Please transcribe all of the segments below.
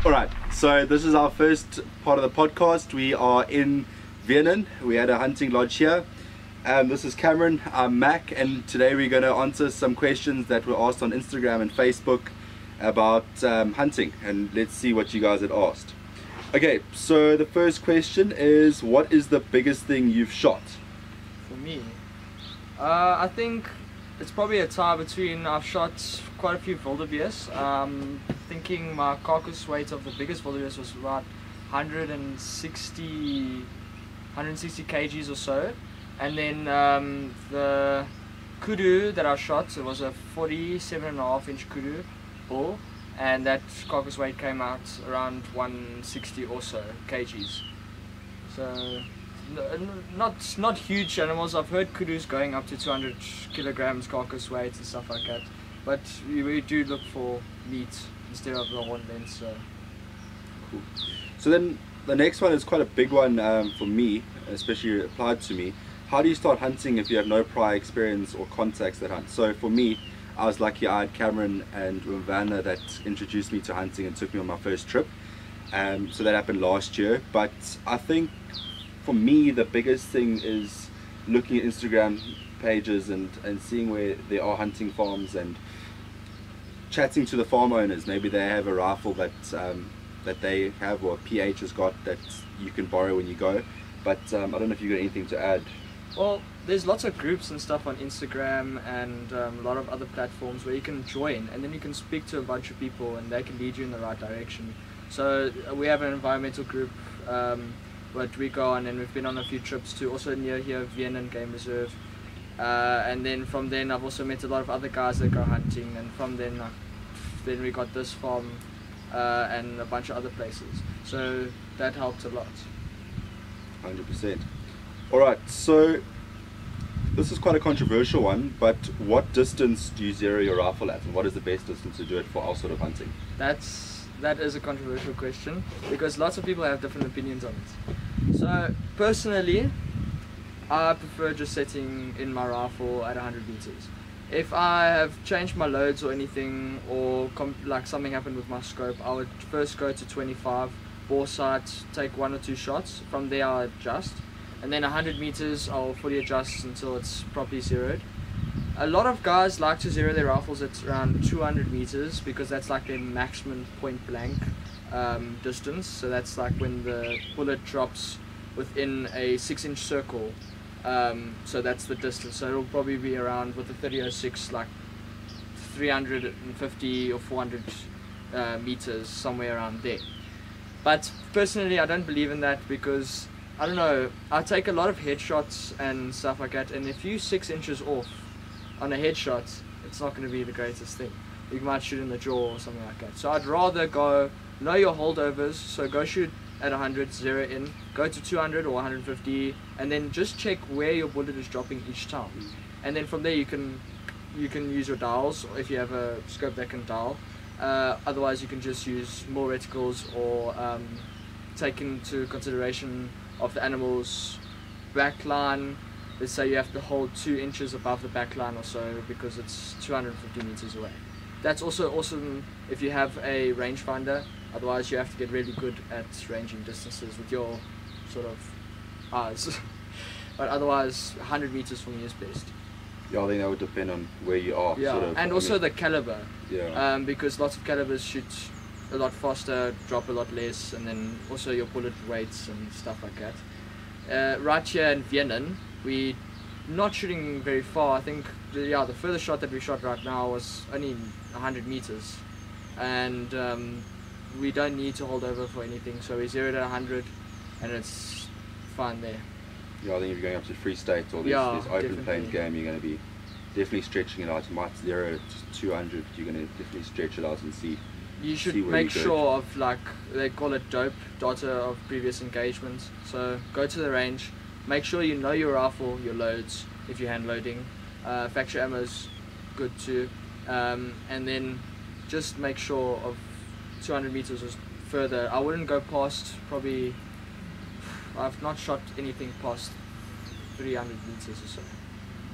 Alright, so this is our first part of the podcast. We are in Vienna. We had a hunting lodge here. This is Cameron, I'm Mac, and today we're going to answer some questions that were asked on Instagram and Facebook about hunting, and let's see what you guys had asked. Okay, so the first question is, what is the biggest thing you've shot? For me, I think it's probably a tie between, I've shot quite a few wildebeest. Thinking my carcass weight of the biggest wildebeest was about 160 kgs or so. And then the kudu that I shot, it was a 47.5-inch kudu bull, and that carcass weight came out around 160 or so kgs. So not huge animals. I've heard kudus going up to 200 kilograms carcass weight and stuff like that, but we do look for meat instead of the horn length. So cool. So then the next one is quite a big one for me, especially applied to me. How do you start hunting if you have no prior experience or contacts that hunt? So for me, I was lucky. I had Cameron and Vanna that introduced me to hunting and took me on my first trip. So that happened last year. But I think for me, the biggest thing is looking at Instagram pages and seeing where there are hunting farms and chatting to the farm owners. Maybe they have a rifle that they have, or a PH has got, that you can borrow when you go. But I don't know if you've got anything to add. Well, there's lots of groups and stuff on Instagram and a lot of other platforms where you can join, and then you can speak to a bunch of people and they can lead you in the right direction. So we have an environmental group that we go on, and we've been on a few trips to also near here, Vienna Game Reserve. And then from then I've also met a lot of other guys that go hunting, and from then we got this farm and a bunch of other places. So that helped a lot. 100%. Alright, so this is quite a controversial one, but what distance do you zero your rifle at, and what is the best distance to do it for our sort of hunting? That is a controversial question, because lots of people have different opinions on it. So personally, I prefer just setting in my rifle at 100 meters. If I have changed my loads or anything, or like something happened with my scope, I would first go to 25, bore sight, take 1 or 2 shots. From there I'll adjust, and then 100 meters I'll fully adjust until it's properly zeroed. A lot of guys like to zero their rifles at around 200 meters because that's like their maximum point blank distance. So that's like when the bullet drops within a 6-inch circle. So that's the distance. So it'll probably be around, with the 30-06, like 350 or 400 meters, somewhere around there. But personally, I don't believe in that, because I don't know, I take a lot of headshots and stuff like that, and if you 6 inches off on a headshot, it's not going to be the greatest thing. You might shoot in the jaw or something like that. So I'd rather know your holdovers, so go shoot at 100, zero in, go to 200 or 150, and then just check where your bullet is dropping each time. And then from there you can use your dials, or if you have a scope that can dial. Otherwise you can just use more reticles, or take into consideration of the animal's back line. Let's say you have to hold 2 inches above the back line or so, because it's 250 meters away. That's also awesome if you have a rangefinder. Otherwise you have to get really good at ranging distances with your sort of eyes. But otherwise 100 meters for me is best. Yeah, I think that would depend on where you are. Yeah, sort of, and also the caliber. Yeah. Because lots of calibers shoot a lot faster, drop a lot less, and then also your bullet weights and stuff like that. Right here in Vienna, we're not shooting very far. I think the furthest shot that we shot right now was only 100 meters, and we don't need to hold over for anything, so we zeroed at 100 and it's fine there. Yeah, I think if you're going up to Free State or this open plains game, you're going to be definitely stretching it out. You might zero to 200, you're going to definitely stretch it out and see. You should make sure of, like, they call it dope, data of previous engagements. So go to the range, make sure you know your rifle, your loads, if you're hand loading. Factory ammo's good too. And then just make sure of 200 meters or further. I wouldn't go past, probably, I've not shot anything past 300 meters or so.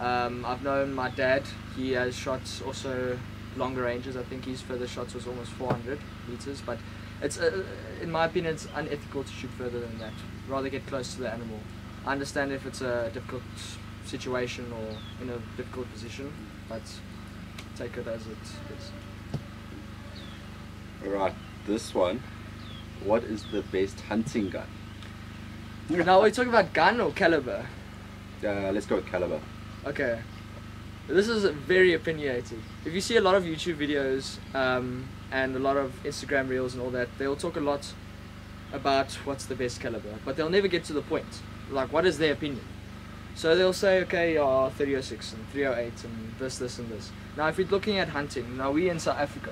I've known my dad, he has shot also longer ranges. I think his further shots was almost 400 meters, but it's in my opinion it's unethical to shoot further than that. Rather get close to the animal. I understand if it's a difficult situation or in a difficult position, but take it as it is. Alright, this one. What is the best hunting gun? Now, are we talking about gun or caliber? Let's go with caliber. Okay. This is very opinionated. If you see a lot of YouTube videos and a lot of Instagram reels and all that, they'll talk a lot about what's the best caliber, but they'll never get to the point. Like, what is their opinion? So they'll say, okay, 306 and 308 and this and this. Now, if we're looking at hunting, now we're in South Africa,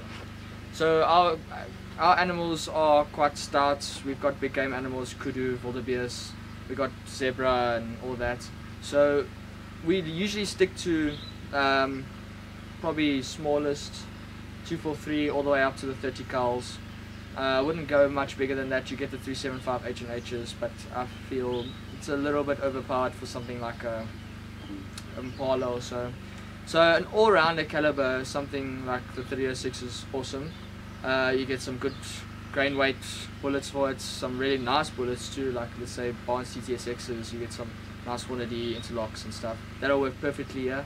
so our animals are quite stout. We've got big game animals, kudu, wildebeest, we got zebra and all that. So we usually stick to probably smallest 243 all the way up to the 30 cals. I wouldn't go much bigger than that. You get the 375 H&Hs, but I feel it's a little bit overpowered for something like a Impala or so. So an all-rounder caliber, something like the 306 is awesome. You get some good grain weight bullets for it, some really nice bullets too, like let's say Barnes TTSXs, you get some nice 100D interlocks and stuff. That'll work perfectly here.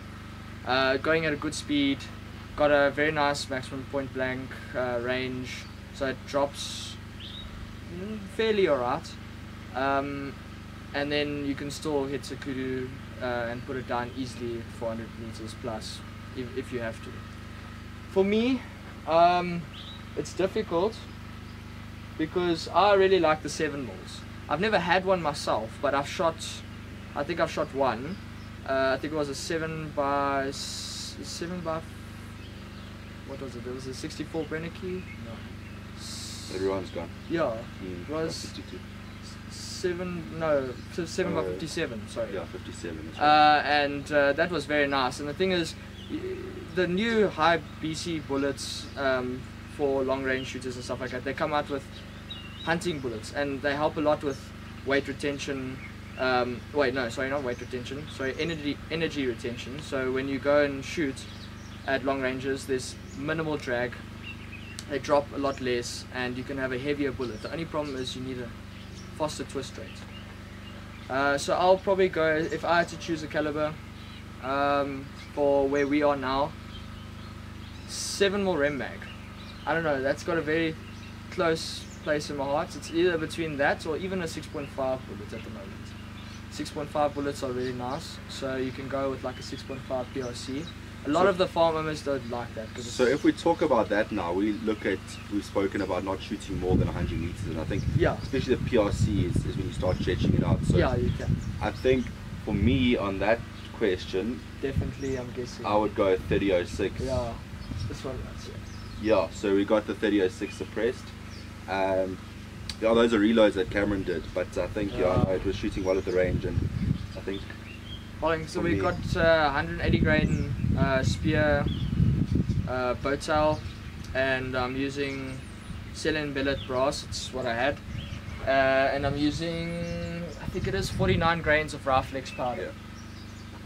Going at a good speed, got a very nice maximum point blank range, so it drops fairly alright. And then you can still hit a kudu and put it down easily 400 meters plus if you have to. For me, it's difficult because I really like the 7mm. I've never had one myself, but I think I've shot one. I think it was a 7 by what was it? It was a 64 Brennecke. No. Everyone's gone. Yeah, it was 52. 7 by 57. Sorry. Yeah, 57. That's right. And that was very nice. And the thing is, the new high BC bullets for long range shooters and stuff like that, they come out with hunting bullets, and they help a lot with weight retention. Wait, no, sorry, not weight retention. Sorry, energy retention. So when you go and shoot at long ranges, there's minimal drag. They drop a lot less, and you can have a heavier bullet. The only problem is you need a faster twist rate. So I'll probably go, if I had to choose a caliber for where we are now, 7mm Rem mag. I don't know, that's got a very close place in my heart. It's either between that or even a 6.5 bullet at the moment. 6.5 bullets are really nice, so you can go with like a 6.5 PRC. A lot of the farm owners don't like that. So if we talk about that now, we've spoken about not shooting more than 100 meters, and I think especially the PRC is when you start stretching it out. So yeah, you can. I think for me on that question, definitely I'm guessing I would go 3006. Yeah, this one, that's it. Yeah, so we got the 3006 suppressed. Yeah, those are reloads that Cameron did, but I think it was shooting well at the range, and I think. So we got 180 grain spear bow tail, and I'm using Selin billet brass. It's what I had, and I'm using, I think it is 49 grains of Riflex powder. Yeah.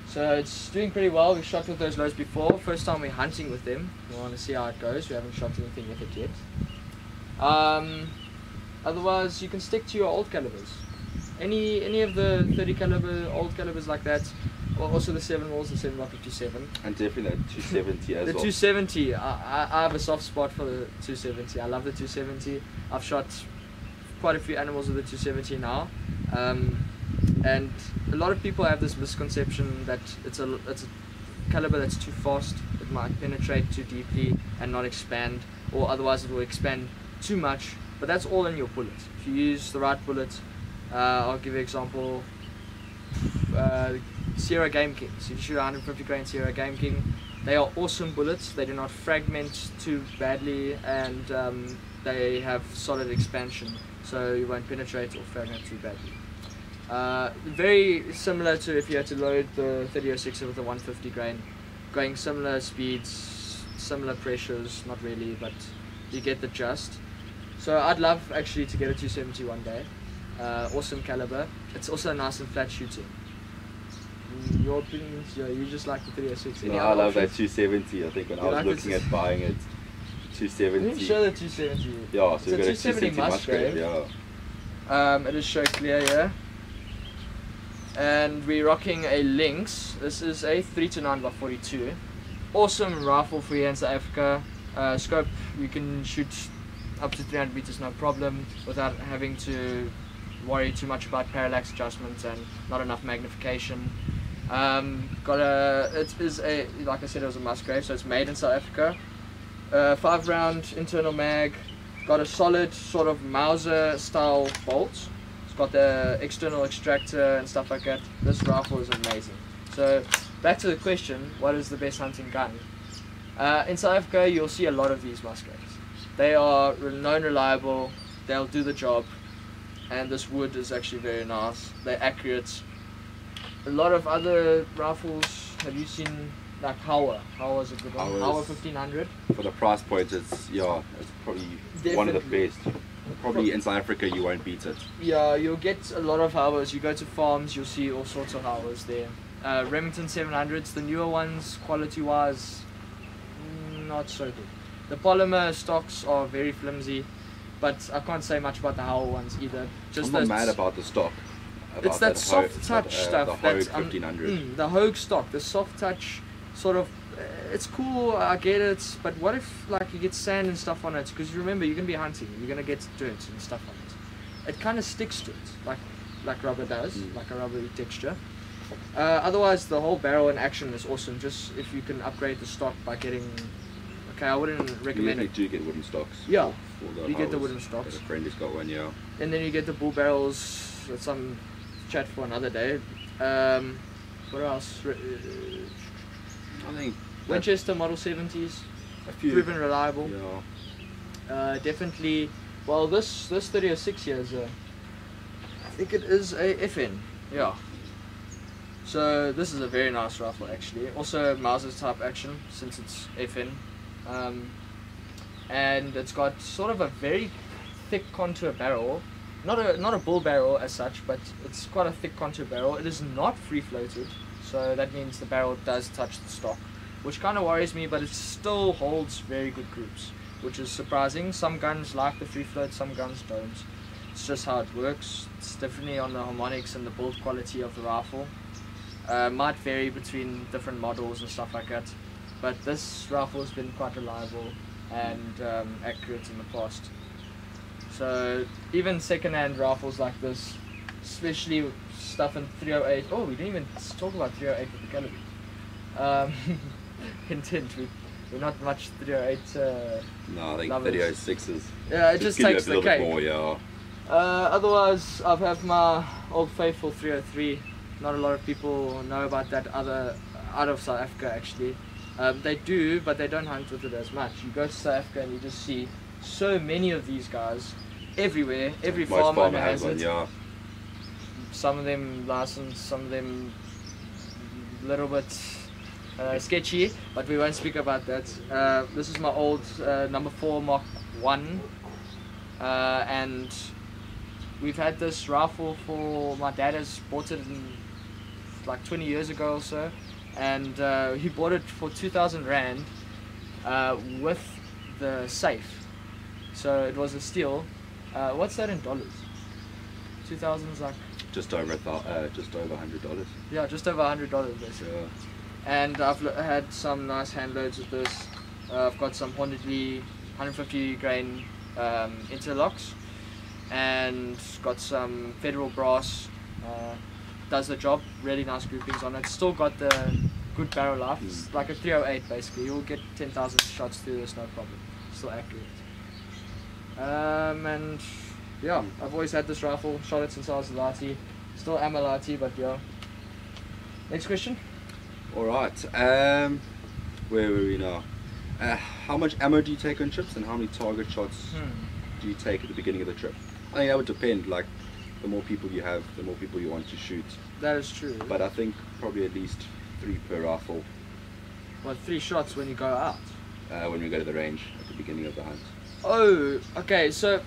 So it's doing pretty well. We've shot with those loads before. First time we're hunting with them. We want to see how it goes. We haven't shot anything with it yet. Otherwise, you can stick to your old calibers. Any of the 30 caliber old calibers like that, or also the 7mm, the 7x57. And definitely the 270 as the well. 270, I have a soft spot for the 270. I love the 270. I've shot quite a few animals with the 270 now. And a lot of people have this misconception that it's a caliber that's too fast. It might penetrate too deeply and not expand, or otherwise it will expand too much. But that's all in your bullet. If you use the right bullet, I'll give you an example. Sierra Game Kings. If you shoot 150 grain Sierra Game King, they are awesome bullets. They do not fragment too badly, and they have solid expansion, so you won't penetrate or fragment too badly. Very similar to if you had to load the 3006 with a 150 grain, going similar speeds, similar pressures, not really, but you get the gist. So I'd love actually to get a 270 one day. Awesome caliber. It's also nice and flat shooting. Your opinions? Yeah, you just like the 306. No, I love that 270. I think when I was looking at buying it, 270. Let me show the 270. Yeah, so it's we've got a 270 Musgrave. Yeah. It is show clear here. And we're rocking a Lynx. This is a 3-9x42. Awesome rifle for here in South Africa. Scope, you can shoot up to 300 meters no problem without having to worry too much about parallax adjustments and not enough magnification. It is a, like I said, it was a Musgrave, so it's made in South Africa. 5-round internal mag. Got a solid sort of Mauser style bolt. It's got the external extractor and stuff like that. This rifle is amazing. So back to the question, what is the best hunting gun? In South Africa you'll see a lot of these Musgraves. They are known reliable, they'll do the job, and this wood is actually very nice. They're accurate. A lot of other rifles, have you seen like Hauer? Hauer is a good one. Hauer 1500. For the price point, it's probably one of the best. Probably in South Africa you won't beat it. Yeah, you'll get a lot of Hauers. You go to farms, you'll see all sorts of Hauers there. Remington 700s, the newer ones, quality wise, not so good. The polymer stocks are very flimsy, but I can't say much about the Hauer ones either. I'm not mad about the stock. It's that soft touch stuff. The Hogue 1500. The Hogue stock, the soft touch sort of, it's cool, I get it, but what if like you get sand and stuff on it? Because remember, you're going to be hunting, you're going to get dirt and stuff on it. It kind of sticks to it, like rubber does, like a rubbery texture. Otherwise, the whole barrel in action is awesome. Just if you can upgrade the stock by getting, okay, I wouldn't recommend it. You do get wooden stocks. Yeah, for you get the wooden stocks. A friend has got one, yeah. And then you get the bull barrels. That's some chat for another day. What else? I think Winchester Model 70s, a few. proven reliable. Yeah. Definitely. Well, this 306 here is I think it is a FN. Yeah. So this is a very nice rifle actually. Also Mauser type action since it's FN. And it's got sort of a very thick contour barrel. Not a bull barrel as such, but it's quite a thick contour barrel. It is not free floated, so that means the barrel does touch the stock, which kind of worries me, but it still holds very good groups, which is surprising. Some guns like the free float, some guns don't. It's just how it works. It's definitely on the harmonics and the build quality of the rifle. Might vary between different models and stuff like that, but this rifle has been quite reliable and accurate in the past. So even second-hand rifles like this, especially stuff in 308. Oh, we didn't even talk about 308 with the calibre. Intent, we're not much 308. No, I think lovers. 306s. Yeah, it just takes the cake. More, yeah. Otherwise, I've had my old faithful 303. Not a lot of people know about that out of South Africa actually. They do, but they don't hunt with it as much. You go to South Africa and you just see so many of these guys everywhere. Every farm owner has one, it. yeah. Some of them licensed, some of them a little bit sketchy, but we won't speak about that. This is my old number 4 Mark 1, and we've had this rifle for, my dad has bought it in like 20 years ago or so, and he bought it for 2,000 Rand with the safe. So it was a steal. What's that in dollars? 2,000 is like just over $100. Yeah, just over $100 basically. Yeah. And I've had some nice hand loads with this. I've got some Hornady 150 grain interlocks, and got some Federal brass. Does the job. Really nice groupings on it. Still got the good barrel life. It's like a 308 basically. You'll get 10,000 shots through this, no problem. Still accurate. And yeah, I've always had this rifle. Shot it since I was a lighty. Still am a lighty, but yeah. Next question. Alright, where were we now? How much ammo do you take on trips, and how many target shots do you take at the beginning of the trip? I think that would depend, like the more people you have, the more people you want to shoot. That is true. But I think probably at least 3 per rifle. Well, 3 shots when you go out? When we go to the range at the beginning of the hunt. Oh, okay, so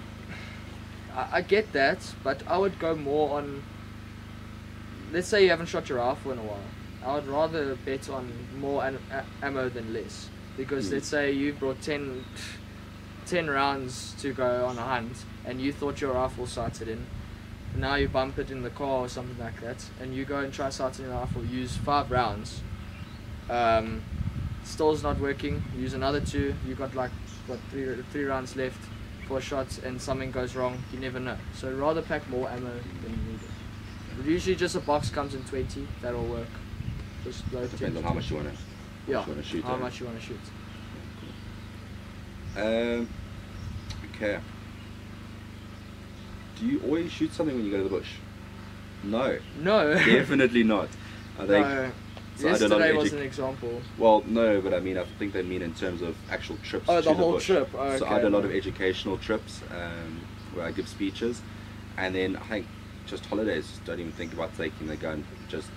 I get that, but I would go more on let's say you haven't shot your rifle in a while. I would rather bet on more ammo than less, because let's say you brought 10 rounds to go on a hunt and you thought your rifle sighted in. Now you bump it in the car or something like that, and you go and try sighting your rifle, use 5 rounds, still's not working, use another 2, you got like what, 3 rounds left, 4 shots, and something goes wrong, you never know. So rather pack more ammo than you need it. But usually just a box comes in 20, that'll work. Just load Depends on how much you want to shoot. How much you want to shoot. Okay. Do you always shoot something when you go to the bush? No. No. Definitely not. I think. No. So Yesterday was an example. Well, no, but I mean, I think they mean in terms of actual trips. Oh, to the whole bush. trip. Oh, okay. So I do a lot of educational trips where I give speeches, and then I think just holidays. Don't even think about taking the gun. Just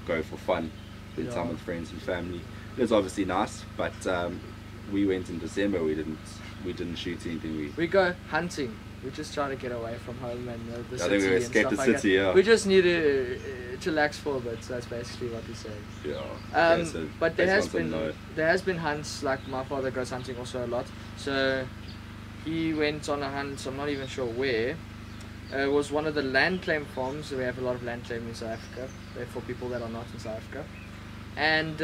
go for fun, spend time with friends and family. It was obviously nice, but we went in December. We didn't shoot anything. We go hunting. We just try to get away from home and the city. I think we escaped the city. Yeah. We just need to chillax for a bit. So that's basically what we say. Yeah. So but there has been hunts. Like my father goes hunting also a lot. So he went on a hunt. I'm not even sure where. It was one of the land claim farms. We have a lot of land claim in South Africa. They're for people that are not in South Africa. And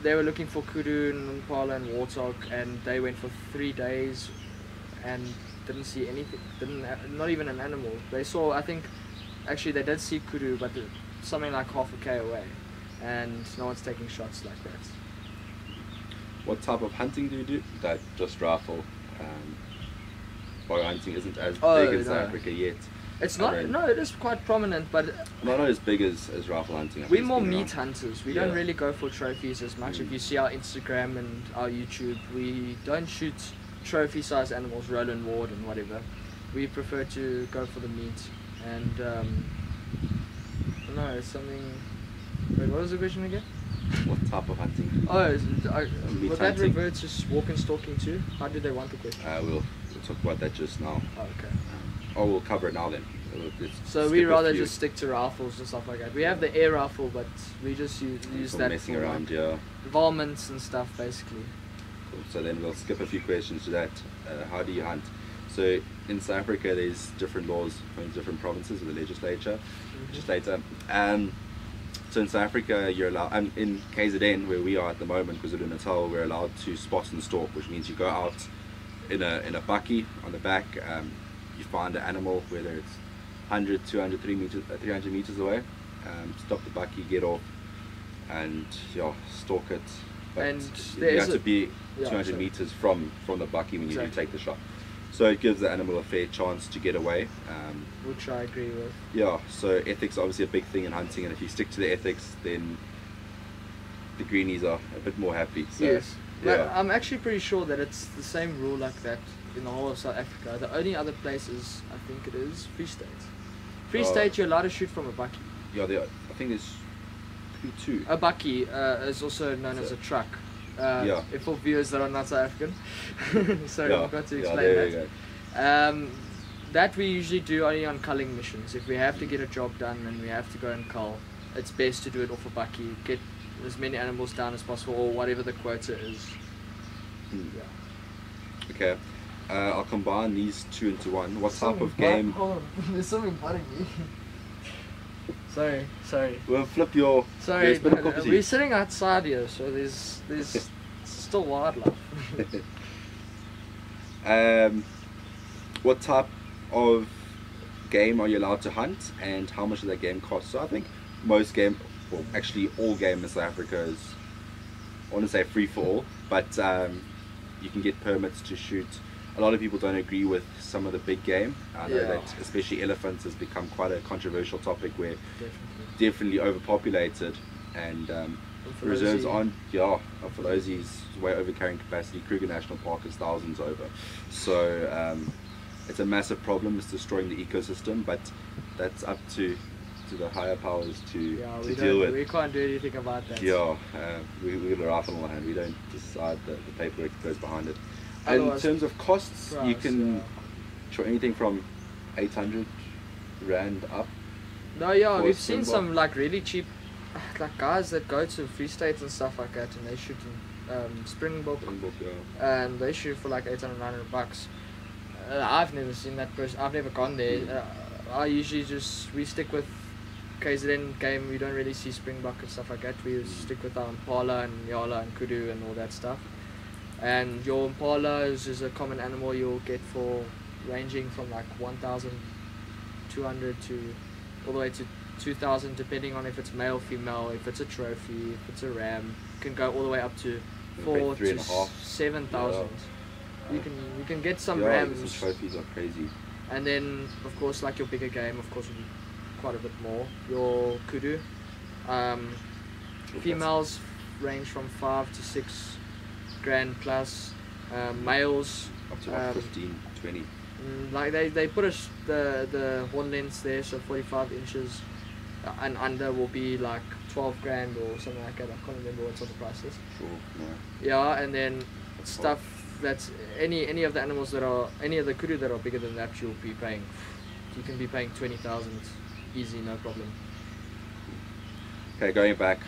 they were looking for kudu and impala and warthog, and they went for 3 days and didn't see anything. Not even an animal. They saw, I think, actually they did see kudu, but something like half a K away, and no one's taking shots like that. What type of hunting do you do? That just rifle. Bow hunting isn't as big in South Africa yet. It's not. No, it is quite prominent, but not as big as rifle hunting. We're more meat hunters. We don't really go for trophies as much. If you see our Instagram and our YouTube, we don't shoot trophy-sized animals, Roland Ward and whatever. We prefer to go for the meat. And no, it's something. Wait, what was the question again? What type of hunting? Oh, would that revert to walk and stalking too? How did they want the question? We'll talk about that just now. Oh, okay. We'll cover it now then. So we rather just stick to rifles and stuff like that. We have the air rifle, but we just use that messing for around, yeah. varmints and stuff, basically. Cool. So then we'll skip a few questions to that. How do you hunt? So in South Africa, there's different laws from different provinces with the legislature. So in South Africa, you're allowed, in KZN, where we are at the moment, KwaZulu-Natal, we're allowed to spot and stalk, which means you go out in a bakkie on the back, you find an animal, whether it's 100, 200, 300 meters away, stop the bakkie, get off, and stalk it. But and you have to be 200 meters from the bakkie when you do take the shot. So it gives the animal a fair chance to get away. Which I agree with. Yeah, so ethics are obviously a big thing in hunting, and if you stick to the ethics, then the greenies are a bit more happy. So, yes. Yeah. But I'm actually pretty sure that it's the same rule like that in the whole of South Africa. The only other place is, I think it is, Free State. Free State, you're allowed to shoot from a bakkie. Yeah, I think there's two. A bakkie is also known as a truck. For viewers that are not South African. Sorry, I forgot to explain that. That we usually do only on culling missions. If we have to get a job done and we have to go and cull, it's best to do it off a bakkie, get as many animals down as possible, or whatever the quota is. Okay, I'll combine these two into one. What type of game? Hold on, there's something biting me. Sorry. Well, flip your. Sorry, we're sitting outside here, so there's still wildlife. What type of game are you allowed to hunt, and how much does that game cost? So I think most game, well, actually all game in South Africa is, I want to say free for all, but you can get permits to shoot. A lot of people don't agree with some of the big game. I know that especially elephants has become quite a controversial topic where definitely overpopulated, and reserves aren't, Alphalozzi is way over carrying capacity. Kruger National Park is thousands over. So it's a massive problem. It's destroying the ecosystem, but that's up to the higher powers to deal with. We can't do anything about that. We got a rifle in our hand. We don't decide the paperwork that goes behind it. And in terms of costs, you can try anything from 800 Rand up No, yeah, For a we've seen springbok? some like really cheap, like guys that go to Free States and stuff like that, and they shoot springbok, Springbok, yeah. and they shoot for like 800, 900 bucks. I've never seen that person. I've never gone there. I usually we stick with KZN game. We don't really see springbok and stuff like that. We stick with our impala and yala and kudu and all that stuff. And your impala is a common animal you'll get for ranging from like 1,200 to all the way to 2,000, depending on if it's male, female, if it's a trophy, if it's a ram. It can go all the way up to 4 to 7,000. You can get some rams. Some trophies are crazy. And then of course, like your bigger game, of course, will be quite a bit more. Your kudu, females range from 5 to 6 grand plus. Males up to like 15, 20. Like they put the horn lengths there, so 45 inches and under will be like 12 grand or something like that. I can't remember what's on the price list. Sure, no. Yeah, and then stuff that's any of the animals that are any of the kudu that are bigger than that, you'll be paying. You can be paying 20,000 easy, no problem. Okay, going back,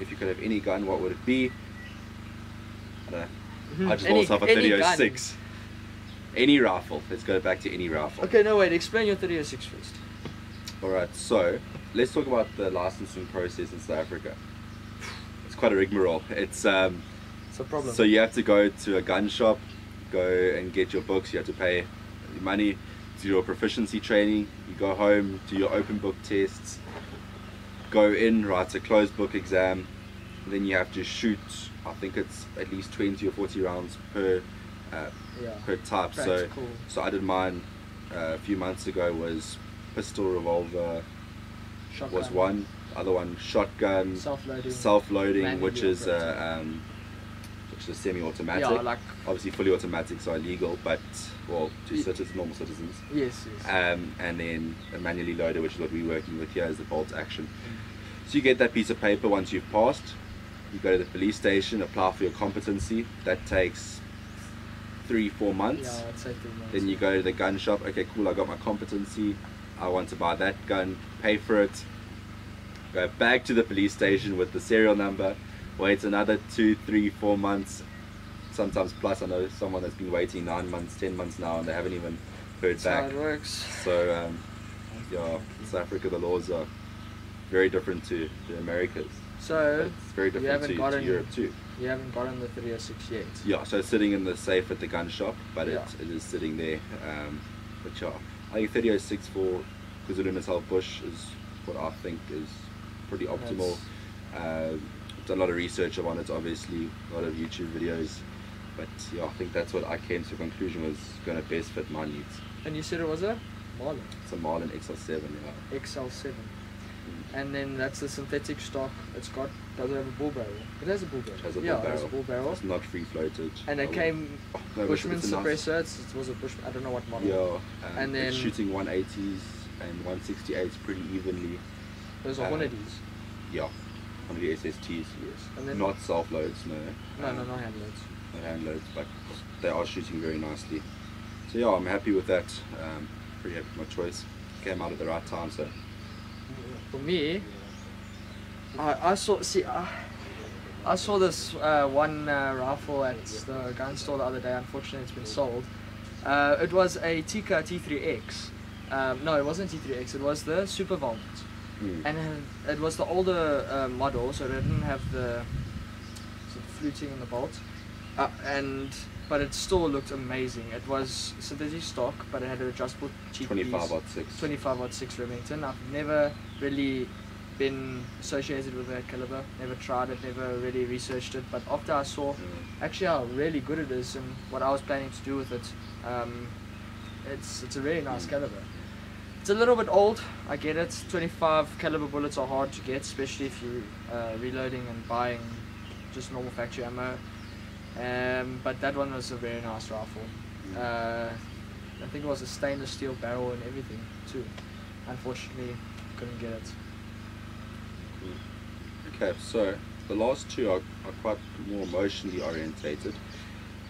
if you could have any gun, what would it be? I don't know. I just bought myself a 3006. Any rifle. Let's go back to any rifle. Okay, no wait. Explain your 3006 first. Alright, so let's talk about the licensing process in South Africa. It's quite a rigmarole. It's a problem. So you have to go to a gun shop, go and get your books. You have to pay money, do your proficiency training. You go home, do your open book tests, go in, write a closed book exam. Then you have to shoot. I think it's at least 20 or 40 rounds per type. Practical. So I did mine a few months ago. Was pistol, revolver, Shotgun. was one. Other one, shotgun, self-loading, which is semi-automatic. Yeah, like obviously fully automatic, so illegal, but well, to normal citizens. Yes. And then a manually loaded, which is what we're working with here, is the bolt action. So you get that piece of paper once you've passed. You go to the police station, apply for your competency. That takes 3-4 months. Yeah, I'd say 3 months. Then you go to the gun shop. Okay, cool, I got my competency. I want to buy that gun, pay for it. Go back to the police station with the serial number. Wait another 2, 3, 4 months. Sometimes plus. I know someone that's been waiting 9 months, 10 months now, and they haven't even heard back. That's how it works. So, yeah, in South Africa the laws are very different to the Americas. So it's very different to Europe too. You haven't gotten the 306 yet? Yeah, so it's sitting in the safe at the gun shop, but Yeah. it is sitting there. But yeah, I think 306 for KwaZulu-Natal Bush is what I think is pretty optimal. I've done a lot of research on it, obviously, a lot of YouTube videos. But yeah, I think that's what I came to a conclusion was going to best fit my needs. And you said it was a Marlin? It's a Marlin XL7, yeah. XL7. And then that's the synthetic stock. Does it have a bull barrel? It has a bull barrel. It has a bull yeah, barrel. it has a bull barrel. It's not free floated. And it came Bushman suppressor. It was a Bushman. I don't know what model. Yeah. And then it's shooting 180s and 168s pretty evenly. Those are Hornadies. Yeah. One of the SSTs. Yes. And then not self loads, no. No hand loads. No hand loads, but they are shooting very nicely. So yeah, I'm happy with that. Pretty happy with my choice. Came out at the right time, so. For me, I saw this one rifle at the gun store the other day. Unfortunately, it's been sold. It was a Tika T3X. No, it wasn't T3X. It was the Super Vault, and it was the older model, so it didn't have the fluting in the bolt. But it still looked amazing. It was synthetic stock, but it had an adjustable cheek piece. 25-06 Remington. I've never really been associated with that caliber. Never tried it. Never really researched it. But after I saw actually how really good it is and what I was planning to do with it, it's a really nice caliber. It's a little bit old. I get it. 25 caliber bullets are hard to get, especially if you're reloading and buying just normal factory ammo. But that one was a very nice rifle. I think it was a stainless steel barrel and everything too. Unfortunately, couldn't get it. Okay, so the last two are quite more emotionally orientated.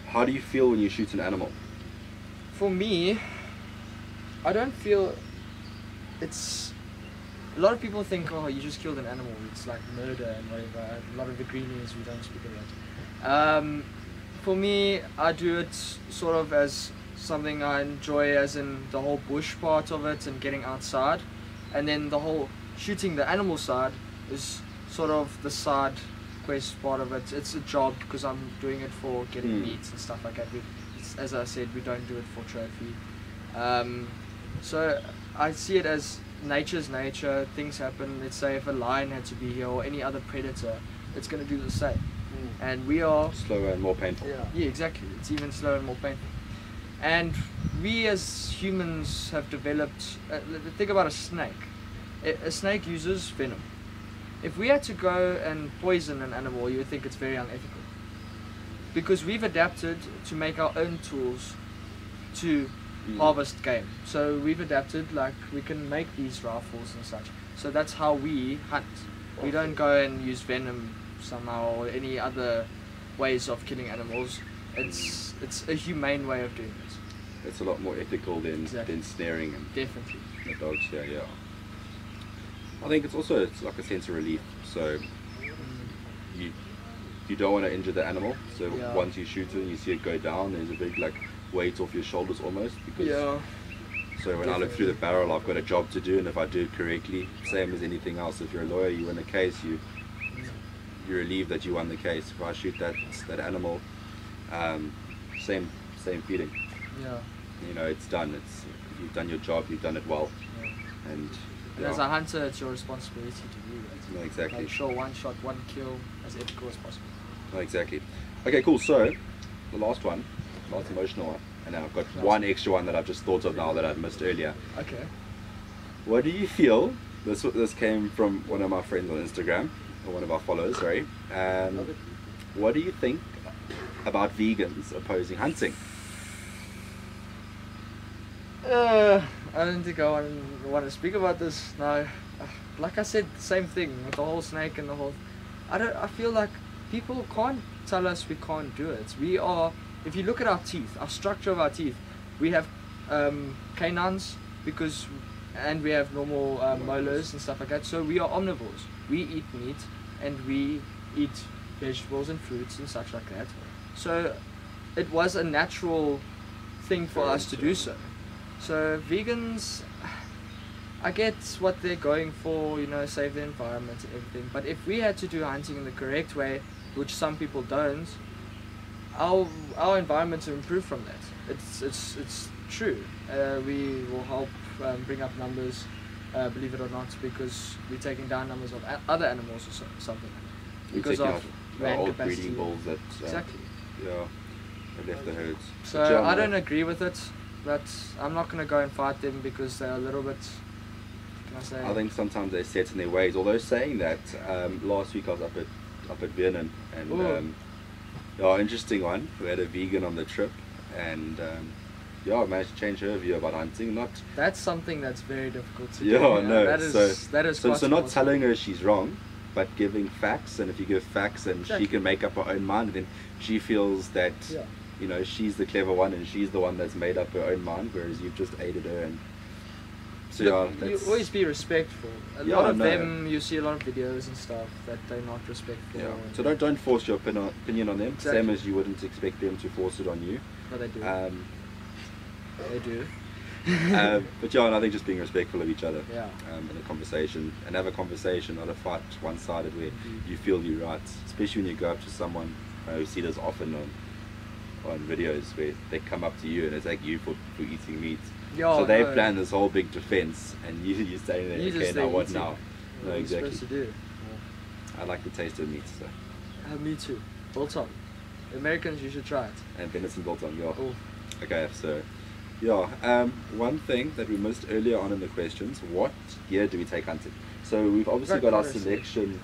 How do you feel when you shoot an animal? For me, I don't feel it's a lot of people think, oh, you just killed an animal, it's like murder and whatever. A lot of the greenies, we don't speak of that. For me, I do it sort of as something I enjoy, as in the whole bush part of it and getting outside, and then the whole shooting the animal side is sort of the side quest part of it. It's a job because I'm doing it for getting meat and stuff like that. As I said, we don't do it for trophy. So I see it as nature's nature. Things happen. Let's say if a lion had to be here or any other predator, it's going to do the same. And we are slower and more painful. Yeah, exactly. It's even slower and more painful. And we as humans have developed. Think about a snake. A snake uses venom. If we had to go and poison an animal, you would think it's very unethical. Because we've adapted to make our own tools to harvest game. So we've adapted, like we can make these rifles and such. So that's how we hunt. We don't go and use venom somehow or any other ways of killing animals. It's a humane way of doing it. It's a lot more ethical than snaring and definitely the dogs. Yeah. I think it's like a sense of relief. So you don't want to injure the animal. So once you shoot it and you see it go down, there's a big like weight off your shoulders almost. Because so when I look through the barrel, I've got a job to do, and if I do it correctly, same as anything else. If you're a lawyer, you win a case, you're relieved that you won the case. If I shoot that animal, same feeling. Yeah. You know, it's done. You've done your job. You've done it well. Yeah. And as a hunter, it's your responsibility to do that. No, exactly. Make sure one shot, one kill, as ethical as possible. No, exactly. Okay, cool. So the last emotional one, and now I've got one extra one that I've just thought of now that I'd missed earlier. Okay. What do you feel? This came from one of my friends on Instagram, or one of our followers. Sorry. What do you think about vegans opposing hunting? I don't think I want to speak about this now. Like I said, the same thing with the whole snake and the whole. I feel like people can't tell us we can't do it. We are. If you look at our teeth, our structure of our teeth, we have canines and we have normal molars and stuff like that. So we are omnivores. We eat meat and we eat vegetables and fruits and such like that. So it was a natural thing for us to do so. So vegans, I get what they're going for, you know, save the environment and everything. But if we had to do hunting in the correct way, which some people don't, our environment will improve from that. It's true. We will help bring up numbers, believe it or not, because we're taking down numbers of other animals or something. Because of land old capacity. breeding bulls that Exactly. have left the herds. So I don't agree with it. But I'm not going to go and fight them because they're a little bit, can I say? I think sometimes they're set in their ways. Although saying that, last week I was up at Vienna and interesting one. We had a vegan on the trip, and I managed to change her view about hunting. That's something that's very difficult to do. No. That is so not telling her she's wrong, but giving facts. And if you give facts, and she can make up her own mind, then she feels that. Yeah. You know, she's the clever one and she's the one that's made up her own mind, whereas you've just aided her. And so you always be respectful. A lot of them, you see a lot of videos and stuff that they're not respectful. Yeah. So don't force your opinion on them. Exactly. Same as you wouldn't expect them to force it on you. No, they do. They do. But and I think just being respectful of each other. Yeah. In a conversation, and have a conversation, not a fight one-sided where you feel you're right. Especially when you go up to someone who see this often on videos where they come up to you and attack you for eating meat. So they plan this whole big defense, and you stay there. Okay, now what now? No, exactly. Supposed to do. I like the taste of meat. So. Me too. Biltong. Americans, you should try it. And venison biltong, yeah. Oh. Okay, so one thing that we missed earlier on in the questions: what gear do we take hunting? So we've obviously got our selection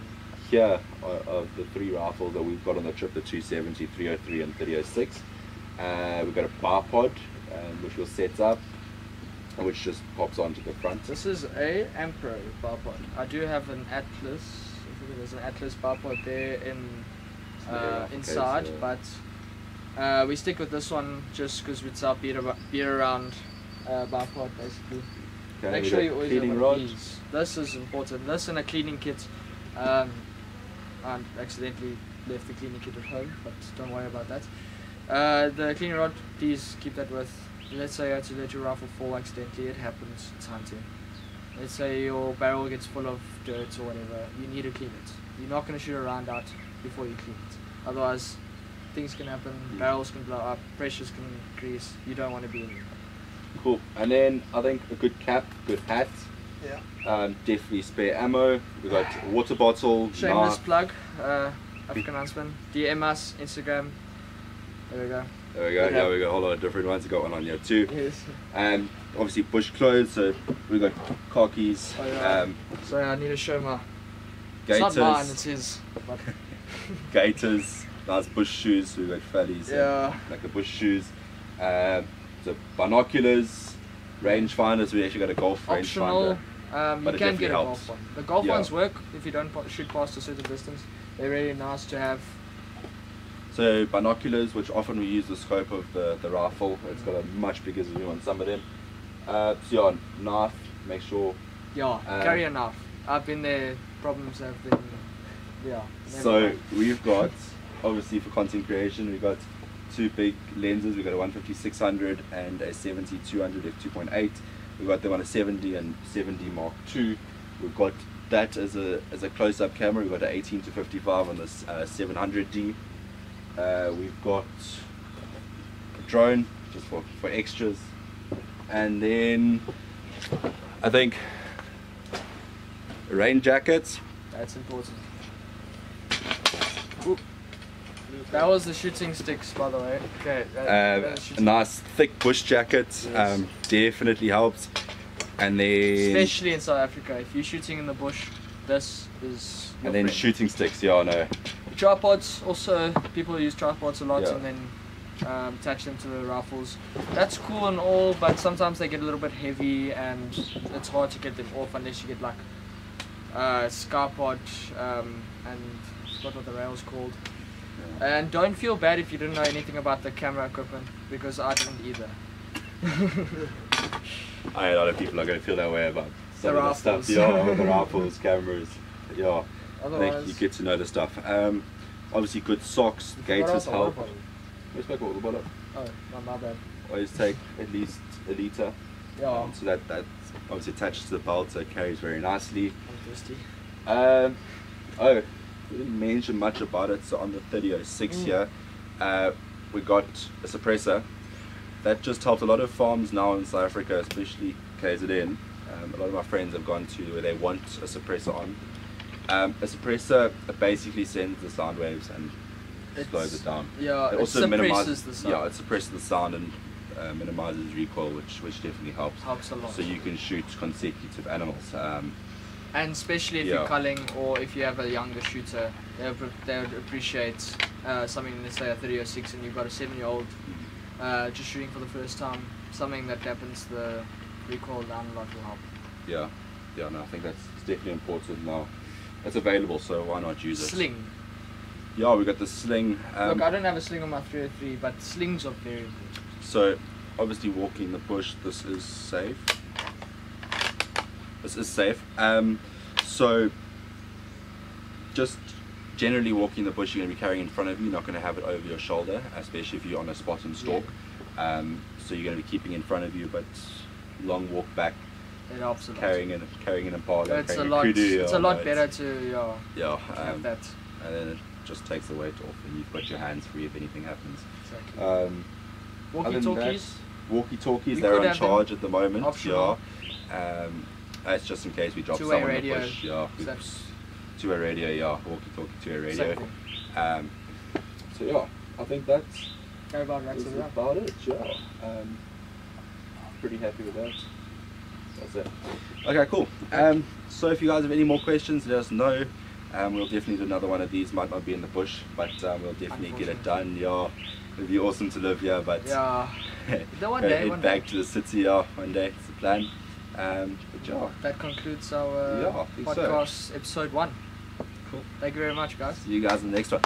here of the 3 rifles that we've got on the trip: the 270, 303, and 306. We've got a bar pod, which we'll set up, which just pops onto the front. This is a Ampro bar pod. I do have an Atlas. I think there's an Atlas bar pod there inside, but we stick with this one just because it's our beat around bar pod basically. Okay, Make we sure got you always cleaning have rod. these. This is important. This and a cleaning kit. I accidentally left the cleaning kit at home, but don't worry about that. The cleaning rod, please keep that with. Let's say you had to let your rifle fall accidentally. It happens. It's hunting. Let's say your barrel gets full of dirt or whatever. You need to clean it. You're not going to shoot a round out before you clean it. Otherwise, things can happen. Barrels can blow up. Pressures can increase. You don't want to be in there. Cool. And then I think a good cap, good hat. Yeah. Definitely spare ammo. We got a water bottle. Shameless knife. plug. African Huntsman. DM us, Instagram. There we go. There we go. Yeah, we got a whole lot of different ones. We got one on here too. Yes. Obviously bush clothes. So we got khakis. Oh, yeah. So I need to show my. Gaiters. It's not mine. It's his. But Gaiters. Nice bush shoes. We got fellies. yeah. Like the bush shoes. So binoculars, rangefinders. We actually got a golf Optional. rangefinder. You can get a helps. golf one. The golf Yeah. ones work if you don't shoot past a certain distance. They're really nice to have. So binoculars, which often we use the scope of the rifle. It's got a much bigger zoom on some of them. So yeah, knife. Make sure. Yeah, carry a knife. I've been there. Problems have been. Yeah. never So mind. we've got, obviously for content creation, we've got two big lenses. We've got a 150-600 and a 70-200 f2.8. We've got them on a 70 and 70 Mark II. We've got that as a close-up camera. We've got an 18-55 on this 700D. We've got a drone just for extras, and then I think rain jackets. That's important. Oop. That was the shooting sticks, by the way. Okay. That was A shooting- nice thick bush jacket. Yes. Definitely helps. And then Especially in South Africa, if you're shooting in the bush, this is. Your and then friend. shooting sticks. Yeah, I know. Tripods also, people use tripods a lot Yeah. and then attach them to the rifles. That's cool and all, but sometimes they get a little bit heavy and it's hard to get them off unless you get like Skypod and I forgot what the rail's called. And don't feel bad if you didn't know anything about the camera equipment, because I didn't either. A lot of people are going to feel that way about some The of the stuff. rifles. Yeah, the rifles, cameras. Yeah, I think Otherwise, you get to know the stuff. Obviously, good socks, you forgot gaiters about the help. water bottle. Let's make water bottle. Oh, my bad. Always take at least a liter. Yeah, So that obviously attaches to the belt, so it carries very nicely. I'm thirsty. Oh, we didn't mention much about it. So on the 3006 here, we got a suppressor. That just helped a lot of farms now in South Africa, especially KZN. A lot of my friends have gone to where they want a suppressor on. A suppressor basically sends the sound waves and slows it down. Yeah, It it also suppresses the sound. Yeah, it suppresses the sound and minimizes recoil, which definitely helps. Helps a lot. So you can shoot consecutive animals. And especially if Yeah. you're culling or if you have a younger shooter, they would appreciate something, let's say a 3006 and you've got a 7-year-old just shooting for the first time, something that dampens the recoil down a lot will help. Yeah, no, I think that's definitely important now. It's available, so why not use it? Sling. Yeah, we got the sling. Look, I don't have a sling on my 303, but slings are very important. So, obviously walking in the bush, this is safe. This is safe. So, just generally walking in the bush, you're going to be carrying in front of you, you're not going to have it over your shoulder, especially if you're on a spot and stalk. So you're going to be keeping in front of you, but long walk back, It helps a lot. carrying an impala, It's a carrying lot. kudu, It's a lot better to have that. and then it just takes the weight off, and you've got your hands free if anything happens. Exactly. Other than Walkie-talkies. Walkie-talkies, We they're could on have them charge at the moment. optional. Yeah. That's just in case we drop Two-way someone in radio. the bush. Yeah. So that's Two-way radio. Yeah. Walkie-talkie, two-way radio. same thing. So yeah, I think that's About wraps it up. about it. Yeah. Pretty happy with that. That's it. Okay, cool. So if you guys have any more questions, let us know. We'll definitely do another one of these. Might not be in the bush, but we'll definitely get it done. Yeah, it'd be awesome to live here, but Yeah. The one go day, head one back day. to the city. Yeah, one day. It's the plan. But yeah, That concludes our Yeah, I think so. podcast episode 1. cool. Thank you very much, guys. See you guys in the next one.